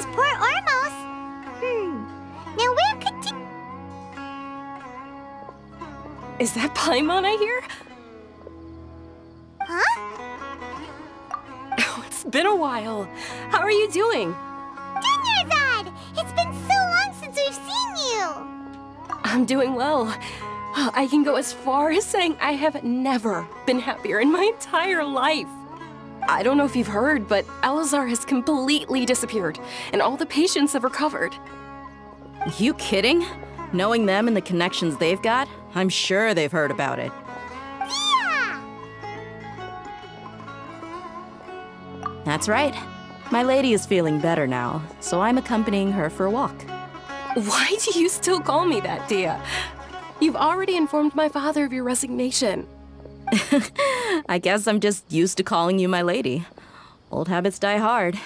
is Port Ormos. Now where could Is that Paimon I hear? Huh? Oh, it's been a while. How are you doing? Dunyarzad! It's been so long since we've seen you! I'm doing well. I can go as far as saying I have never been happier in my entire life. I don't know if you've heard, but Elazar has completely disappeared, and all the patients have recovered. You kidding? Knowing them and the connections they've got, I'm sure they've heard about it. Yeah! That's right. My lady is feeling better now, so I'm accompanying her for a walk. Why do you still call me that, Dia? You've already informed my father of your resignation. I guess I'm just used to calling you my lady. Old habits die hard.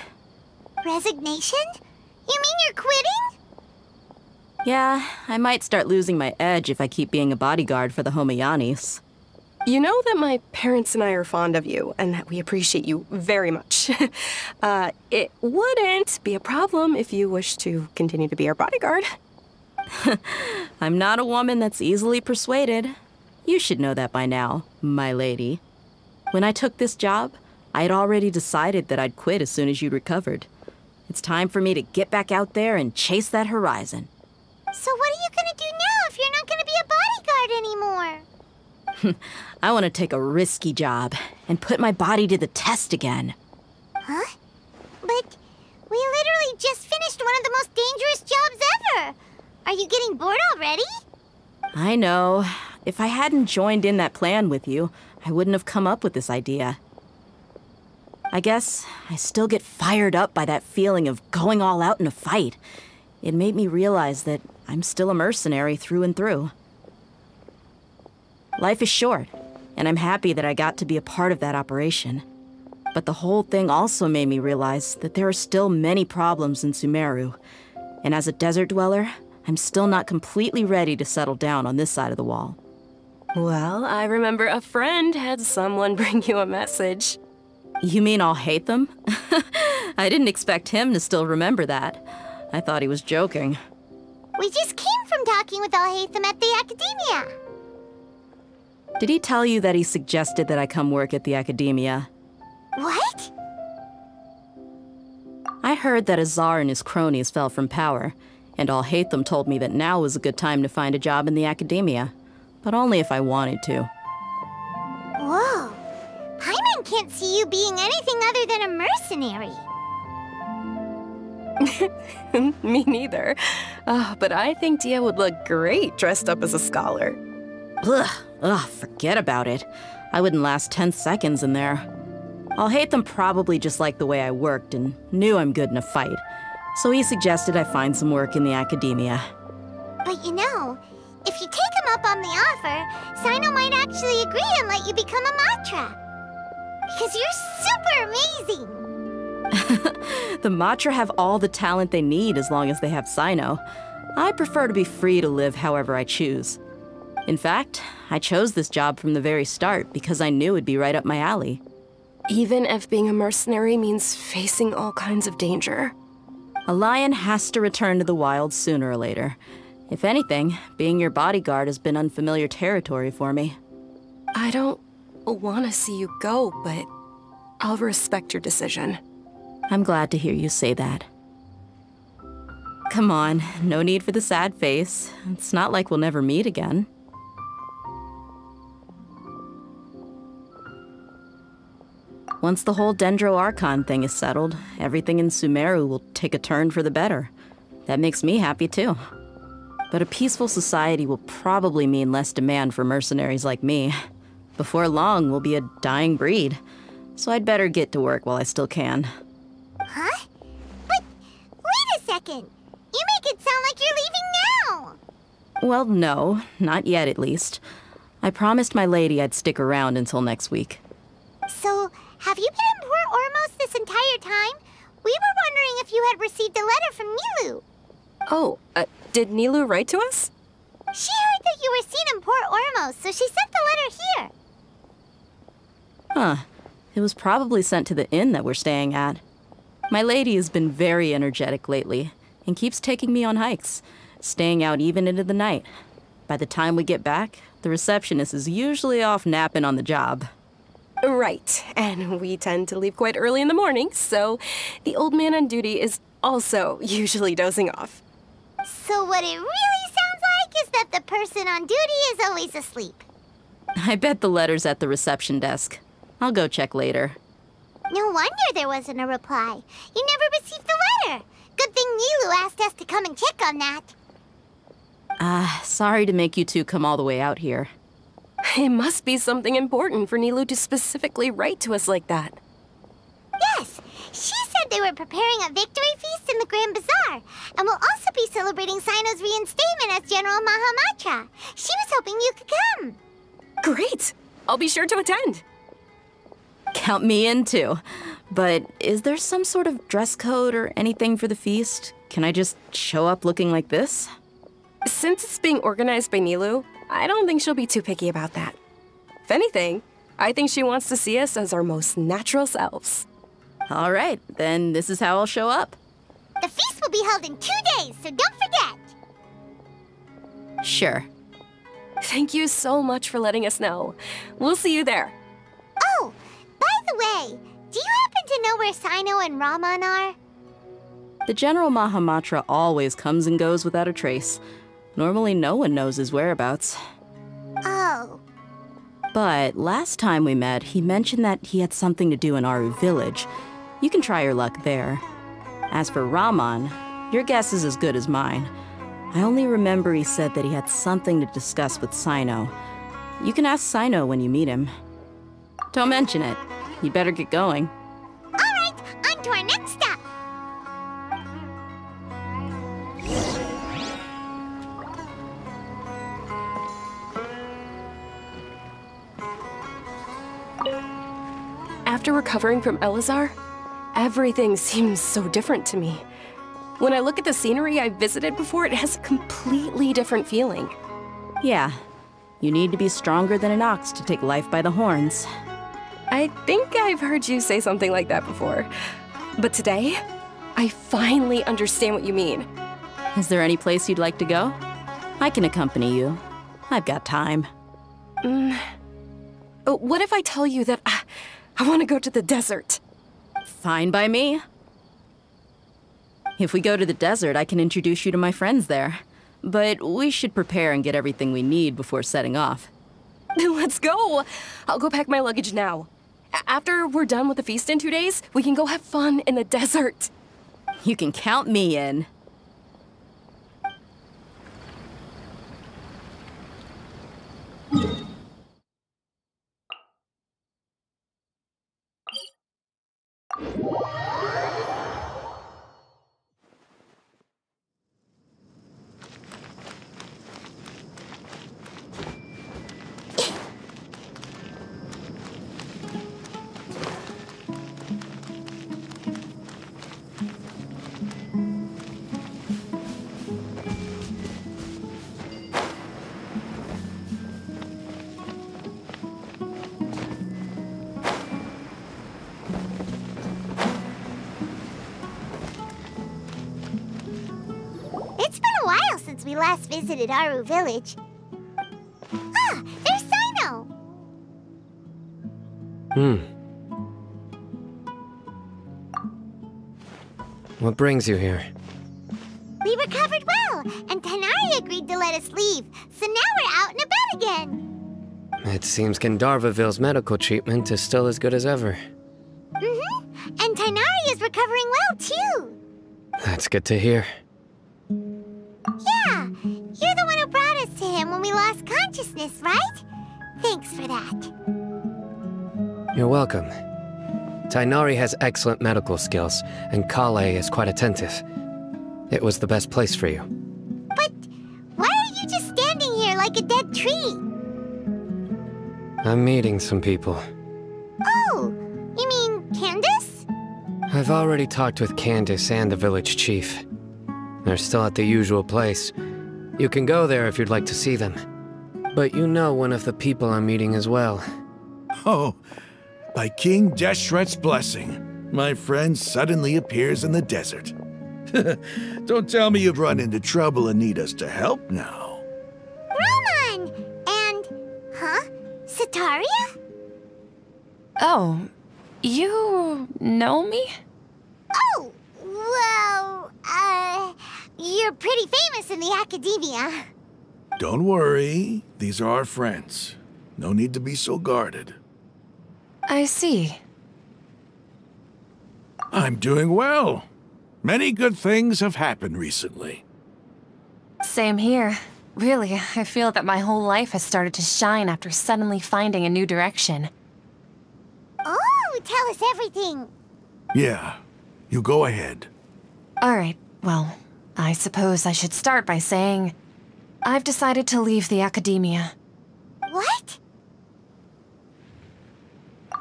Resignation? You mean you're quitting? Yeah, I might start losing my edge if I keep being a bodyguard for the Homayanis. You know that my parents and I are fond of you, and that we appreciate you very much. It wouldn't be a problem if you wish to continue to be our bodyguard. I'm not a woman that's easily persuaded. You should know that by now, my lady. When I took this job, I had already decided that I'd quit as soon as you recovered. It's time for me to get back out there and chase that horizon. So what are you gonna do now if you're not gonna be a bodyguard anymore? I want to take a risky job and put my body to the test again. Huh? But we literally just finished one of the most dangerous jobs ever! Are you getting bored already? I know. If I hadn't joined in that plan with you, I wouldn't have come up with this idea. I guess I still get fired up by that feeling of going all out in a fight. It made me realize that I'm still a mercenary through and through. Life is short, and I'm happy that I got to be a part of that operation. But the whole thing also made me realize that there are still many problems in Sumeru. And as a desert dweller, I'm still not completely ready to settle down on this side of the wall. Well, I remember a friend had someone bring you a message. You mean I'll hate them? I didn't expect him to still remember that. I thought he was joking. We just came from talking with Alhaitham at the Academia. Did he tell you that he suggested that I come work at the Academia? What? I heard that Azar and his cronies fell from power, and Alhaitham told me that now was a good time to find a job in the Academia, but only if I wanted to. Whoa. Paimon can't see you being anything other than a mercenary. Me neither. But I think Dia would look great dressed up as a scholar. Ugh, forget about it. I wouldn't last 10 seconds in there. Alhaitham probably just liked the way I worked and knew I'm good in a fight, so he suggested I find some work in the Academia. But you know, if you take him up on the offer, Cyno might actually agree and let you become a Matra. Because you're super amazing! The Matra have all the talent they need as long as they have Cyno. I prefer to be free to live however I choose. In fact, I chose this job from the very start because I knew it'd be right up my alley. Even if being a mercenary means facing all kinds of danger. A lion has to return to the wild sooner or later. If anything, being your bodyguard has been unfamiliar territory for me. I don't want to see you go, but I'll respect your decision. I'm glad to hear you say that. Come on, no need for the sad face. It's not like we'll never meet again. Once the whole Dendro Archon thing is settled, everything in Sumeru will take a turn for the better. That makes me happy too. But a peaceful society will probably mean less demand for mercenaries like me. Before long, we'll be a dying breed. So I'd better get to work while I still can. Huh? But wait a second! You make it sound like you're leaving now! Well, no, not yet at least. I promised my lady I'd stick around until next week. So, have you been in Port Ormos this entire time? We were wondering if you had received a letter from Nilou. Oh, did Nilou write to us? She heard that you were seen in Port Ormos, so she sent the letter here. Huh. It was probably sent to the inn that we're staying at. My lady has been very energetic lately and keeps taking me on hikes, staying out even into the night. By the time we get back, the receptionist is usually off napping on the job. Right, and we tend to leave quite early in the morning, so the old man on duty is also usually dozing off. So what it really sounds like is that the person on duty is always asleep. I bet the letter's at the reception desk. I'll go check later. No wonder there wasn't a reply. You never received the letter. Good thing Nilou asked us to come and check on that. Sorry to make you two come all the way out here. It must be something important for Nilou to specifically write to us like that. Yes, she said they were preparing a victory feast in the Grand Bazaar, and will also be celebrating Cyno's reinstatement as General Mahamatra. She was hoping you could come. Great! I'll be sure to attend. Count me in too. But is there some sort of dress code or anything for the feast? Can I just show up looking like this? Since it's being organized by Nilou, I don't think she'll be too picky about that. If anything, I think she wants to see us as our most natural selves. All right, then this is how I'll show up. The feast will be held in 2 days, so don't forget. Sure. Thank you so much for letting us know. We'll see you there. Oh, by the way, do you happen to know where Cyno and Raman are? The General Mahamatra always comes and goes without a trace. Normally no one knows his whereabouts. Oh. But last time we met, he mentioned that he had something to do in Aru Village. You can try your luck there. As for Raman, your guess is as good as mine. I only remember he said that he had something to discuss with Cyno. You can ask Cyno when you meet him. Don't mention it. You better get going. All right, on to our next stop. After recovering from Elazar, everything seems so different to me. When I look at the scenery I visited before, it has a completely different feeling. Yeah, you need to be stronger than an ox to take life by the horns. I think I've heard you say something like that before. But today, I finally understand what you mean. Is there any place you'd like to go? I can accompany you. I've got time. What if I tell you that I want to go to the desert? Fine by me. If we go to the desert, I can introduce you to my friends there. But we should prepare and get everything we need before setting off. Let's go! I'll go pack my luggage now. After we're done with the feast in 2 days, we can go have fun in the desert. You can count me in. It's been a while since we last visited Aru Village. Ah, there's Cyno! What brings you here? We recovered well, and Tighnari agreed to let us leave, so now we're out and about again. It seems Gandharvaville's medical treatment is still as good as ever. And Tighnari is recovering well, too. That's good to hear. Yeah, you're the one who brought us to him when we lost consciousness, right? Thanks for that. You're welcome. Tighnari has excellent medical skills, and Kale is quite attentive. It was the best place for you. But why are you just standing here like a dead tree? I'm meeting some people. Oh, you mean Candace? I've already talked with Candace and the village chief. They're still at the usual place. You can go there if you'd like to see them. But you know one of the people I'm meeting as well. Oh, by King Deshret's blessing. my friend suddenly appears in the desert. Don't tell me you've run into trouble and need us to help now. Ramon! And... huh? Setaria? Oh, you know me? Oh, well, you're pretty famous in the academia. Don't worry, these are our friends. No need to be so guarded. I see. I'm doing well. Many good things have happened recently. Same here. Really, I feel that my whole life has started to shine after suddenly finding a new direction. Oh, tell us everything. Yeah, you go ahead. Alright, well, I suppose I should start by saying I've decided to leave the academia. What?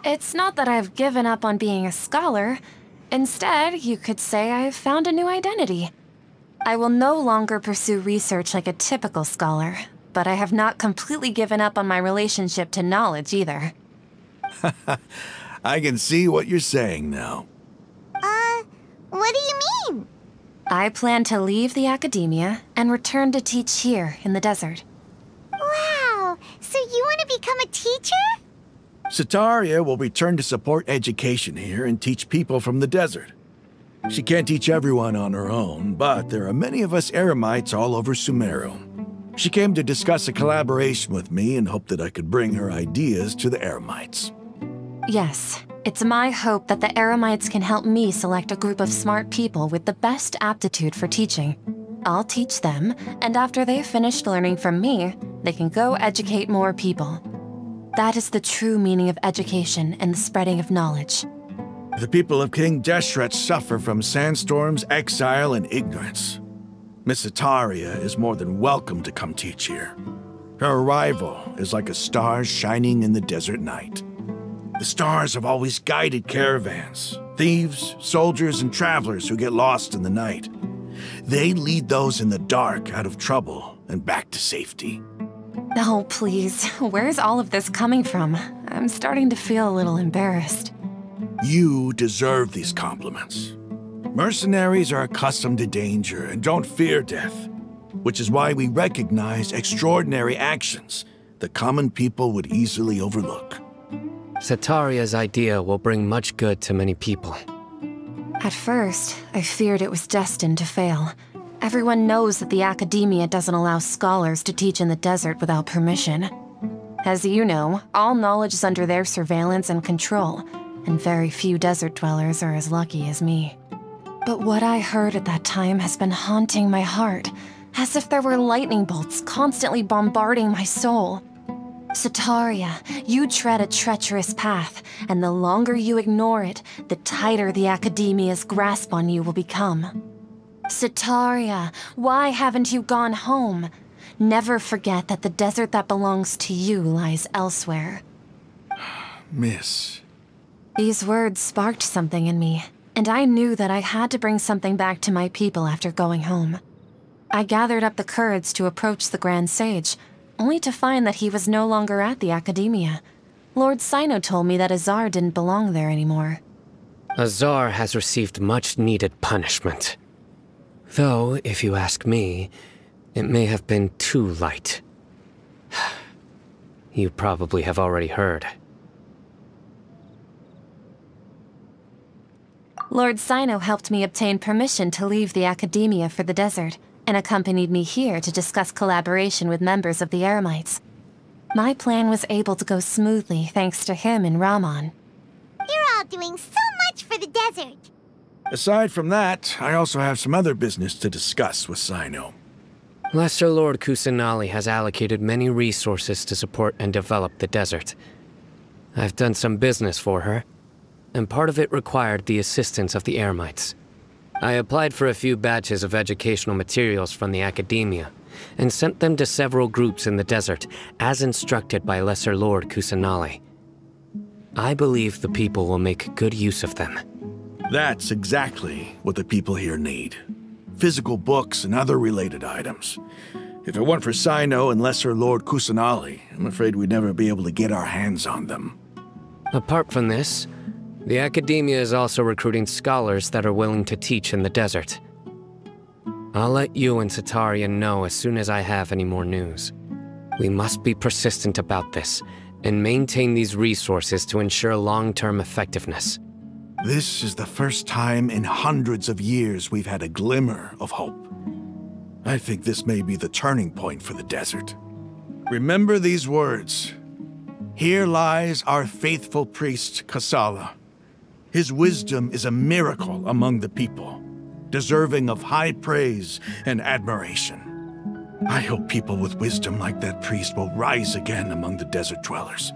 It's not that I've given up on being a scholar. Instead, you could say I've found a new identity. I will no longer pursue research like a typical scholar, but I have not completely given up on my relationship to knowledge either. I can see what you're saying now. What do you mean? I plan to leave the academia and return to teach here in the desert. Wow, so you want to become a teacher? Setaria will return to support education here and teach people from the desert. She can't teach everyone on her own, but there are many of us Eremites all over Sumeru. She came to discuss a collaboration with me and hoped that I could bring her ideas to the Eremites. Yes, it's my hope that the Eremites can help me select a group of smart people with the best aptitude for teaching. I'll teach them, and after they've finished learning from me, they can go educate more people. That is the true meaning of education and the spreading of knowledge. The people of King Deshret suffer from sandstorms, exile, and ignorance. Miss Setaria is more than welcome to come teach here. Her arrival is like a star shining in the desert night. The stars have always guided caravans, thieves, soldiers, and travelers who get lost in the night. They lead those in the dark out of trouble and back to safety. Oh, please. Where's all of this coming from? I'm starting to feel a little embarrassed. You deserve these compliments. Mercenaries are accustomed to danger and don't fear death, which is why we recognize extraordinary actions that common people would easily overlook. Setaria's idea will bring much good to many people. At first, I feared it was destined to fail. Everyone knows that the academia doesn't allow scholars to teach in the desert without permission. As you know, all knowledge is under their surveillance and control, and very few desert dwellers are as lucky as me. But what I heard at that time has been haunting my heart, as if there were lightning bolts constantly bombarding my soul. Setaria, you tread a treacherous path, and the longer you ignore it, the tighter the academia's grasp on you will become. Setaria, why haven't you gone home? Never forget that the desert that belongs to you lies elsewhere. Miss. These words sparked something in me, and I knew that I had to bring something back to my people after going home. I gathered up the courage to approach the Grand Sage, only to find that he was no longer at the academia. Lord Cyno told me that Azar didn't belong there anymore. Azar has received much-needed punishment. Though, if you ask me, it may have been too light. You probably have already heard. Lord Cyno helped me obtain permission to leave the academia for the desert, and accompanied me here to discuss collaboration with members of the Eremites. My plan was able to go smoothly thanks to him and Ramon. You're all doing so much for the desert. Aside from that, I also have some other business to discuss with Cyno. Lesser Lord Kusanali has allocated many resources to support and develop the desert. I've done some business for her, and part of it required the assistance of the Eremites. I applied for a few batches of educational materials from the academia, and sent them to several groups in the desert, as instructed by Lesser Lord Kusanali. I believe the people will make good use of them. That's exactly what the people here need. Physical books and other related items. If it weren't for Cyno and Lesser Lord Kusanali, I'm afraid we'd never be able to get our hands on them. Apart from this, The Academia is also recruiting scholars that are willing to teach in the desert. I'll let you and Setaria know as soon as I have any more news. We must be persistent about this, and maintain these resources to ensure long-term effectiveness. This is the first time in hundreds of years we've had a glimmer of hope. I think this may be the turning point for the desert. Remember these words. Here lies our faithful priest, Kasala. His wisdom is a miracle among the people, deserving of high praise and admiration. I hope people with wisdom like that priest will rise again among the desert dwellers.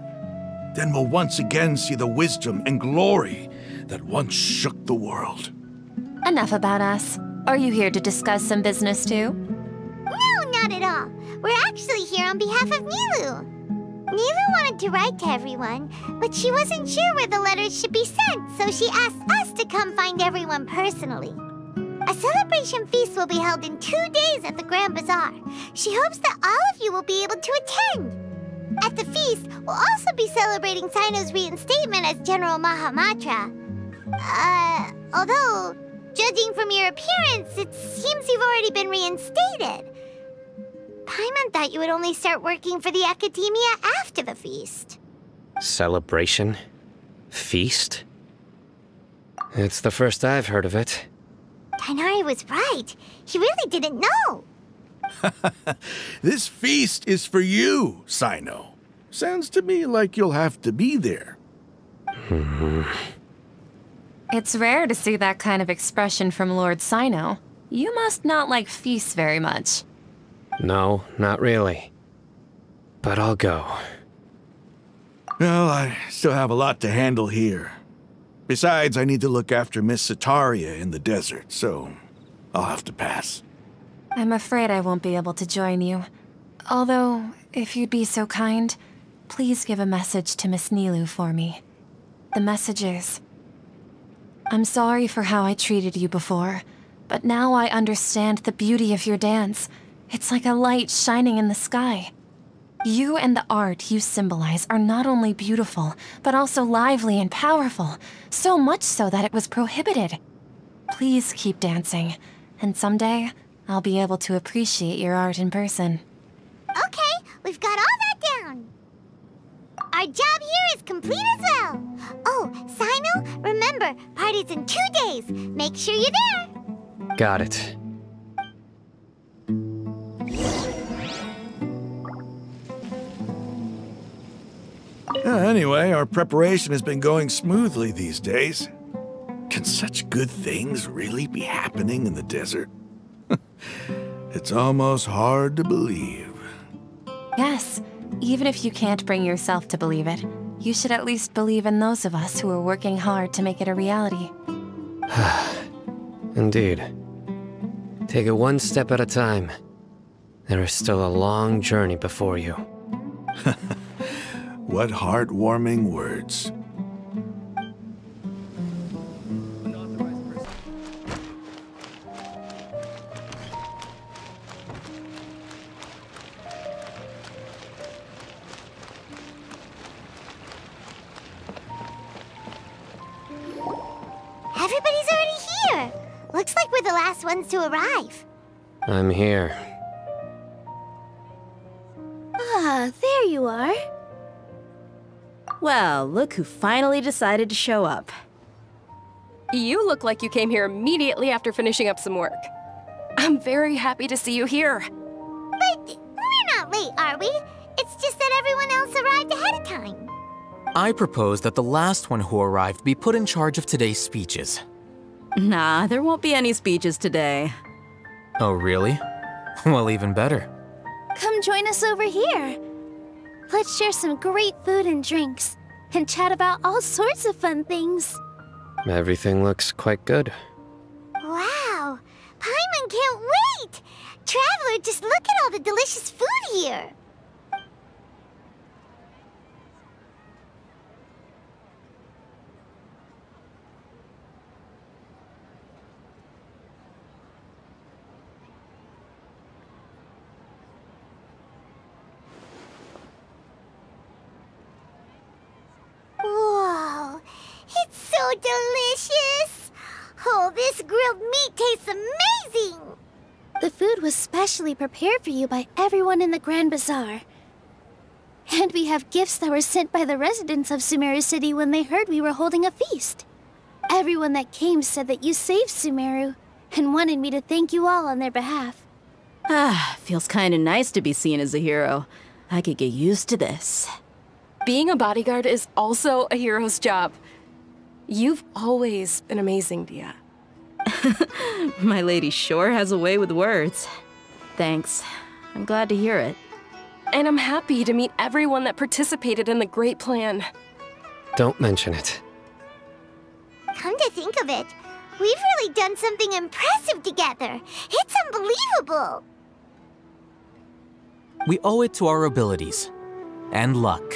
Then we'll once again see the wisdom and glory that once shook the world. Enough about us. Are you here to discuss some business too? No, not at all. We're actually here on behalf of Nilou. Nilou wanted to write to everyone, but she wasn't sure where the letters should be sent, so she asked us to come find everyone personally. A celebration feast will be held in 2 days at the Grand Bazaar. She hopes that all of you will be able to attend. At the feast, we'll also be celebrating Cyno's reinstatement as General Mahamatra. Although, judging from your appearance, it seems you've already been reinstated. Paimon thought you would only start working for the Academia after the feast. Celebration? Feast? It's the first I've heard of it. Tighnari was right. He really didn't know. This feast is for you, Cyno. Sounds to me like you'll have to be there. It's rare to see that kind of expression from Lord Cyno. You must not like feasts very much. No, not really. But I'll go. Well, I still have a lot to handle here. Besides, I need to look after Miss Setaria in the desert, so I'll have to pass. I'm afraid I won't be able to join you. Although, if you'd be so kind, please give a message to Miss Nilou for me. The message is, I'm sorry for how I treated you before, but now I understand the beauty of your dance. It's like a light shining in the sky. You and the art you symbolize are not only beautiful, but also lively and powerful, so much so that it was prohibited. Please keep dancing, and someday, I'll be able to appreciate your art in person. Okay, we've got all that down. Our job here is complete as well. Oh, Cyno, remember, party's in 2 days. Make sure you're there. Got it. Anyway, our preparation has been going smoothly these days. Can such good things really be happening in the desert? It's almost hard to believe. Yes, even if you can't bring yourself to believe it, you should at least believe in those of us who are working hard to make it a reality. Indeed. Take it one step at a time. There is still a long journey before you. What heartwarming words. Everybody's already here. Looks like we're the last ones to arrive. I'm here. Ah, there you are. Well, look who finally decided to show up. You look like you came here immediately after finishing up some work. I'm very happy to see you here. But we're not late, are we? It's just that everyone else arrived ahead of time. I propose that the last one who arrived be put in charge of today's speeches. Nah, there won't be any speeches today. Oh, really? Well, even better. Come join us over here. Let's share some great food and drinks, and chat about all sorts of fun things. Everything looks quite good. Wow, Paimon can't wait! Traveler, just look at all the delicious food here. Whoa, it's so delicious! Oh, this grilled meat tastes amazing! The food was specially prepared for you by everyone in the Grand Bazaar. And we have gifts that were sent by the residents of Sumeru City when they heard we were holding a feast. Everyone that came said that you saved Sumeru and wanted me to thank you all on their behalf. Ah, feels kinda nice to be seen as a hero. I could get used to this. Being a bodyguard is also a hero's job. You've always been amazing, Dia. My lady sure has a way with words. Thanks. I'm glad to hear it. And I'm happy to meet everyone that participated in the great plan. Don't mention it. Come to think of it, we've really done something impressive together. It's unbelievable. We owe it to our abilities. And luck.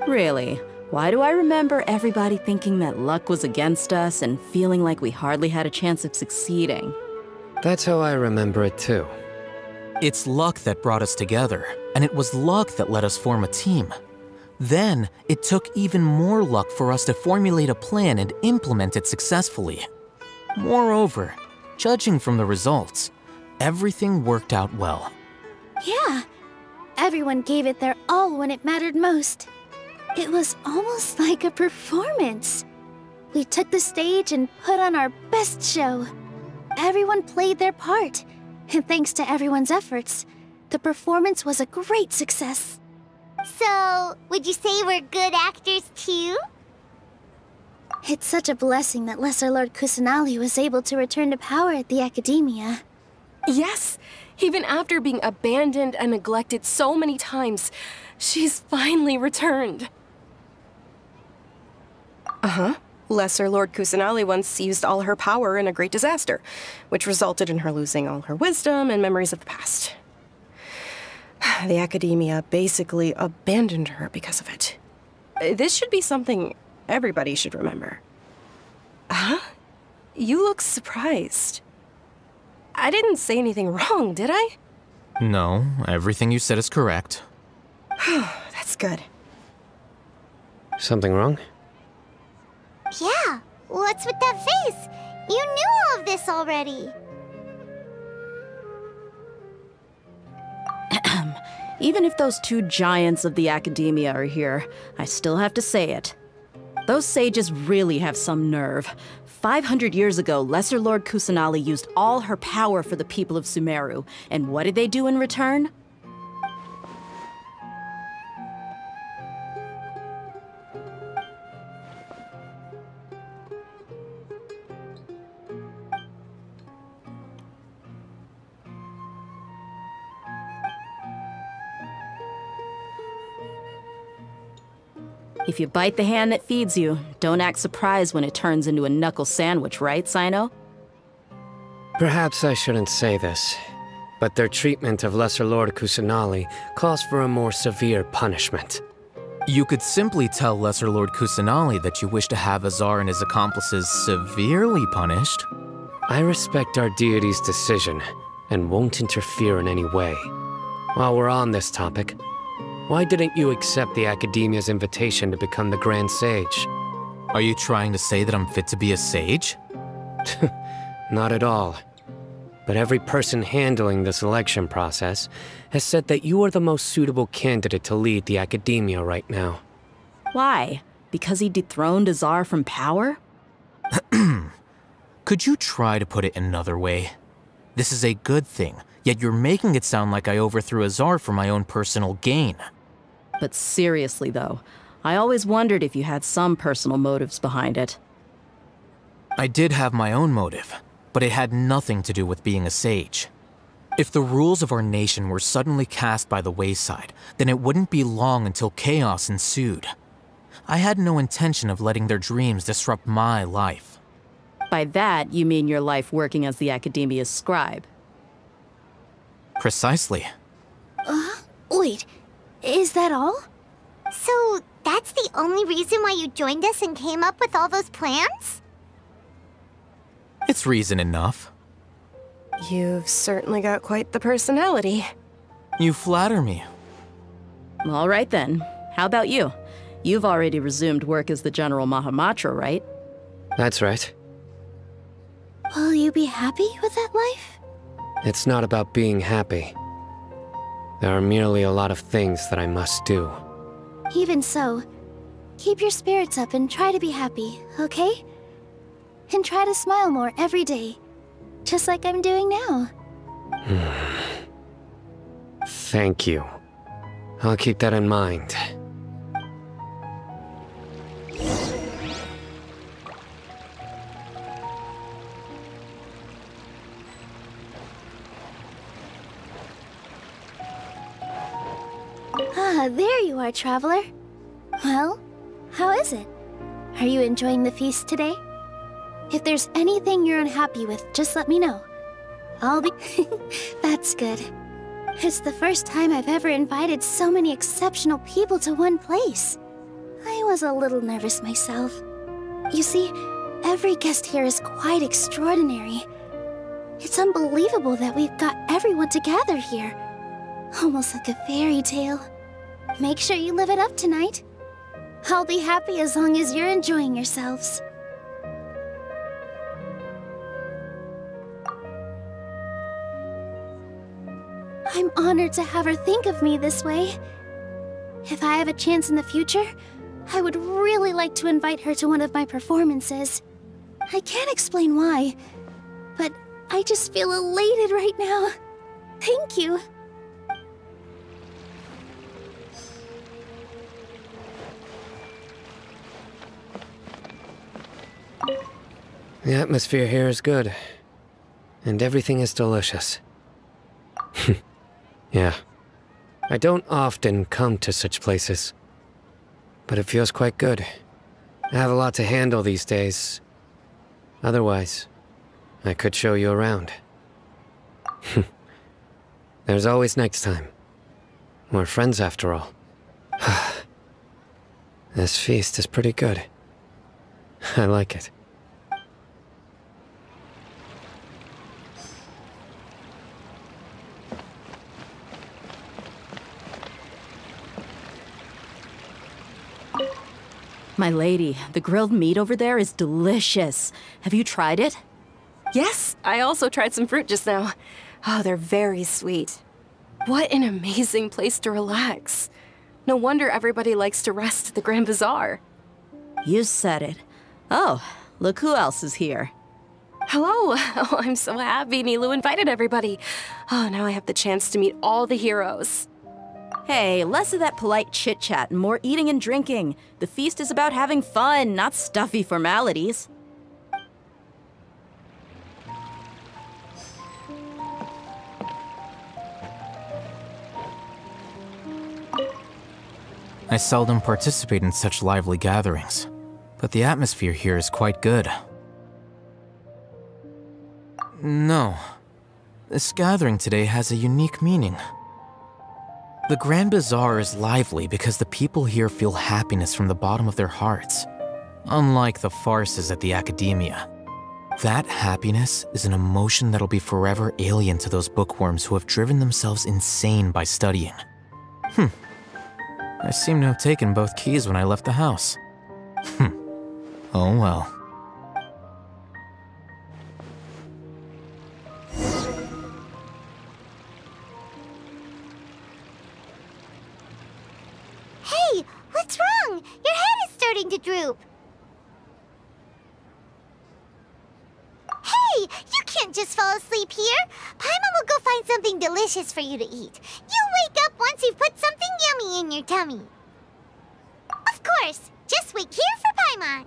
Really? Why do I remember everybody thinking that luck was against us and feeling like we hardly had a chance of succeeding? That's how I remember it too. It's luck that brought us together, and it was luck that let us form a team. Then, it took even more luck for us to formulate a plan and implement it successfully. Moreover, judging from the results, everything worked out well. Yeah, everyone gave it their all when it mattered most. It was almost like a performance. We took the stage and put on our best show. Everyone played their part, and thanks to everyone's efforts, the performance was a great success. So, would you say we're good actors too? It's such a blessing that Lesser Lord Kusanali was able to return to power at the Academia. Yes, even after being abandoned and neglected so many times, she's finally returned. Lesser Lord Kusanali once used all her power in a great disaster, which resulted in her losing all her wisdom and memories of the past. The Academia basically abandoned her because of it. This should be something everybody should remember. Huh? You look surprised. I didn't say anything wrong, did I? No, everything you said is correct. That's good. Something wrong? Yeah, what's with that face? You knew all of this already. Even if those two giants of the Academia are here, I still have to say it. Those sages really have some nerve. 500 years ago, Lesser Lord Kusanali used all her power for the people of Sumeru, and what did they do in return? If you bite the hand that feeds you, don't act surprised when it turns into a knuckle sandwich, right, Sino? Perhaps I shouldn't say this, but their treatment of Lesser Lord Kusanali calls for a more severe punishment. You could simply tell Lesser Lord Kusanali that you wish to have Azar and his accomplices severely punished. I respect our deity's decision and won't interfere in any way. While we're on this topic, why didn't you accept the Academia's invitation to become the Grand Sage? Are you trying to say that I'm fit to be a sage? Not at all. But every person handling the selection process has said that you are the most suitable candidate to lead the Academia right now. Why? Because he dethroned Azar from power? Could you try to put it another way? This is a good thing, yet you're making it sound like I overthrew Azar for my own personal gain. But seriously, though, I always wondered if you had some personal motives behind it. I did have my own motive, but it had nothing to do with being a sage. If the rules of our nation were suddenly cast by the wayside, then it wouldn't be long until chaos ensued. I had no intention of letting their dreams disrupt my life. By that, you mean your life working as the Academia's scribe. Precisely. Wait, is that all? So, that's the only reason why you joined us and came up with all those plans? It's reason enough. You've certainly got quite the personality. You flatter me. All right then. How about you? You've already resumed work as the General Mahamatra, right? That's right. Will you be happy with that life? It's not about being happy. There are merely a lot of things that I must do. Even so, keep your spirits up and try to be happy, okay? And try to smile more every day, just like I'm doing now. Thank you. I'll keep that in mind. Ah, there you are, traveler. Well, how is it? Are you enjoying the feast today? If there's anything you're unhappy with, just let me know. I'll be... That's good. It's the first time I've ever invited so many exceptional people to one place. I was a little nervous myself. You see, every guest here is quite extraordinary. It's unbelievable that we've got everyone together here. Almost like a fairy tale. Make sure you live it up tonight. I'll be happy as long as you're enjoying yourselves. I'm honored to have her think of me this way. If I have a chance in the future, I would really like to invite her to one of my performances. I can't explain why, but I just feel elated right now. Thank you. The atmosphere here is good, and everything is delicious. Yeah. I don't often come to such places, but it feels quite good. I have a lot to handle these days. Otherwise, I could show you around. There's always next time. We're friends after all. This feast is pretty good. I like it. My lady, the grilled meat over there is delicious. Have you tried it? Yes, I also tried some fruit just now. Oh, they're very sweet. What an amazing place to relax. No wonder everybody likes to rest at the Grand Bazaar. You said it. Oh, look who else is here. Hello. Oh, I'm so happy Nilou invited everybody. Oh, now I have the chance to meet all the heroes. Hey, less of that polite chit-chat and more eating and drinking. The feast is about having fun, not stuffy formalities. I seldom participate in such lively gatherings, but the atmosphere here is quite good. No, this gathering today has a unique meaning. The Grand Bazaar is lively because the people here feel happiness from the bottom of their hearts, unlike the farces at the Academia. That happiness is an emotion that'll be forever alien to those bookworms who have driven themselves insane by studying. I seem to have taken both keys when I left the house. Oh well. Hey, what's wrong? Your head is starting to droop. Hey, you can't just fall asleep here. Paimon will go find something delicious for you to eat. You'll wake up once you've put something yummy in your tummy. Of course, just wait here for Paimon.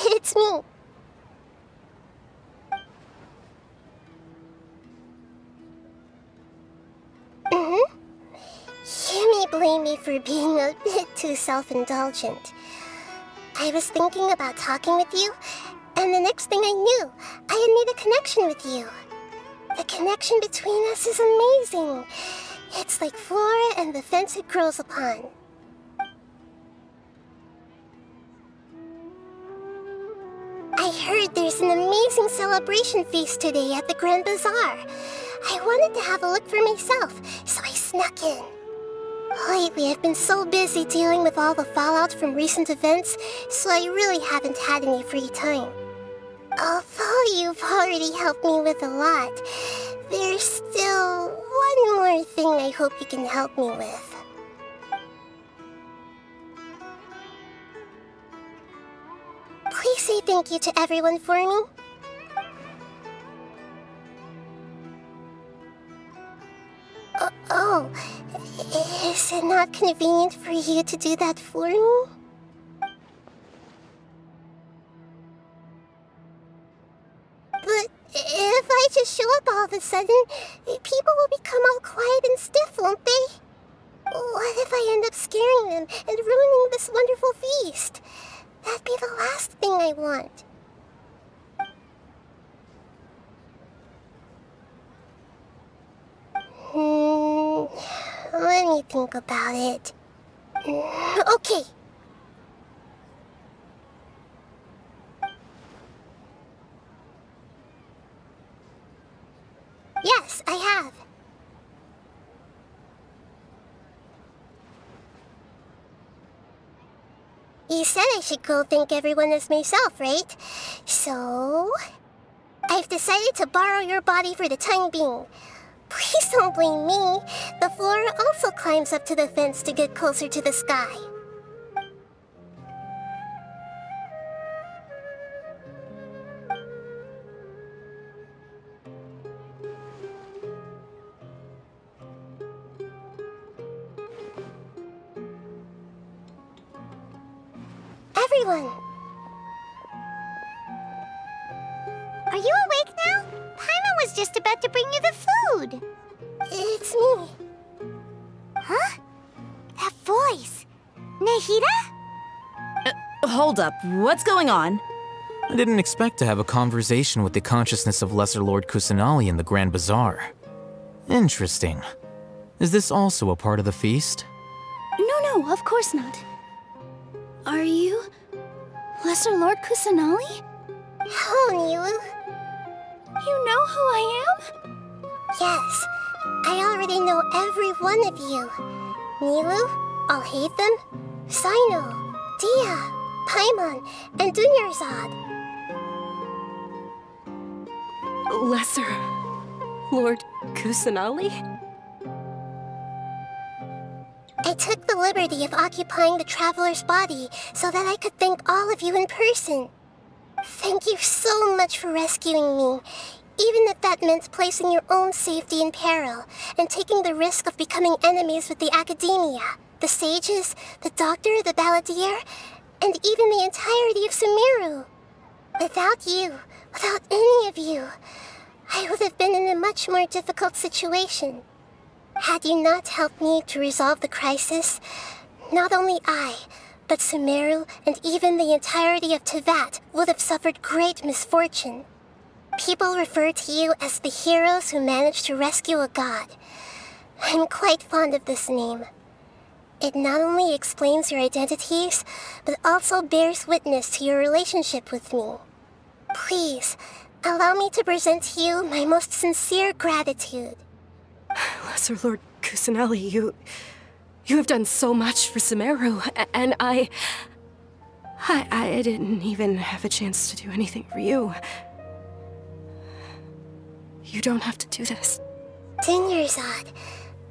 It's me. You may blame me for being a bit too self-indulgent. I was thinking about talking with you, And the next thing I knew, I had made a connection with you. The connection between us is amazing. It's like flora and the fence it grows upon. I heard there's an amazing celebration feast today at the Grand Bazaar. I wanted to have a look for myself, so I snuck in. Lately, I've been so busy dealing with all the fallout from recent events, so I really haven't had any free time. Although you've already helped me with a lot, there's still one more thing I hope you can help me with. Please say thank you to everyone for me. Oh, is it not convenient for you to do that for me? But if I just show up all of a sudden, people will become all quiet and stiff, won't they? What if I end up scaring them and ruining this wonderful feast? That'd be the last thing I want. Let me think about it. Okay. Yes, I have. You said I should go thank everyone as myself, right? So... I've decided to borrow your body for the time being. Please don't blame me. The flora also climbs up to the fence to get closer to the sky. Everyone! Are you awake now? Paimon was just about to bring you the food. It's me. Huh? That voice. Nahida? Hold up, what's going on? I didn't expect to have a conversation with the consciousness of Lesser Lord Kusanali in the Grand Bazaar. Interesting. Is this also a part of the feast? No, of course not. Are you... Lesser Lord Kusanali? Hello, Nilou. You know who I am? Yes, I already know every one of you. Nilou, Alhaitham, Cyno, Dia, Paimon, and Dunyarzad. Lesser Lord Kusanali? I took the liberty of occupying the Traveler's body so that I could thank all of you in person. Thank you so much for rescuing me, even if that meant placing your own safety in peril and taking the risk of becoming enemies with the Academia, the sages, the doctor, the balladeer, and even the entirety of Sumeru. Without you, without any of you, I would have been in a much more difficult situation. Had you not helped me to resolve the crisis, not only I, but Sumeru and even the entirety of Teyvat would have suffered great misfortune. People refer to you as the heroes who managed to rescue a god. I'm quite fond of this name. It not only explains your identities, but also bears witness to your relationship with me. Please, allow me to present to you my most sincere gratitude. Lesser Lord Kusanali, you have done so much for Sumeru, and I didn't even have a chance to do anything for you. You don't have to do this. Dunyarzad,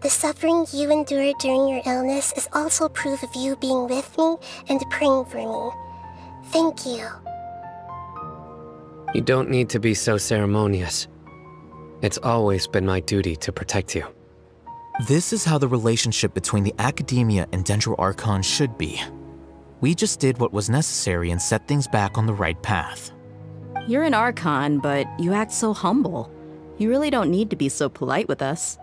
the suffering you endured during your illness is also proof of you being with me and praying for me. Thank you. You don't need to be so ceremonious. It's always been my duty to protect you. This is how the relationship between the Academia and Dendro Archon should be. We just did what was necessary and set things back on the right path. You're an Archon, but you act so humble. You really don't need to be so polite with us.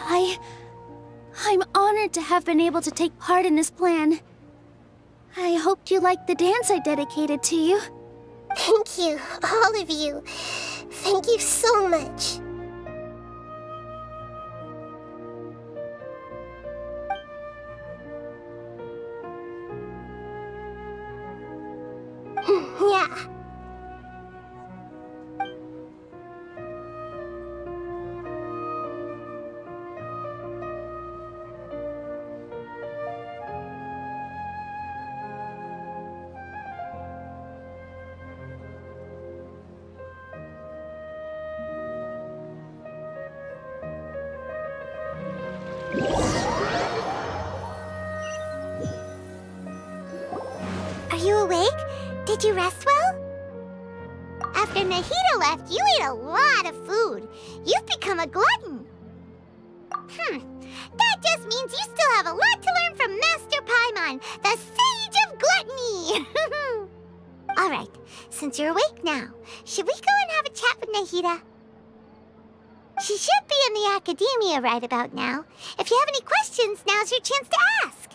I'm honored to have been able to take part in this plan. I hoped you liked the dance I dedicated to you. Thank you, all of you. Thank you so much. Yeah. Are you awake? Did you rest well? After Nahida left, you ate a lot of food. You've become a glutton. That just means you still have a lot to learn from Master Paimon, the Sage of Gluttony. All right, since you're awake now, should we go and have a chat with Nahida? She should be in the academia right about now. If you have any questions, now's your chance to ask.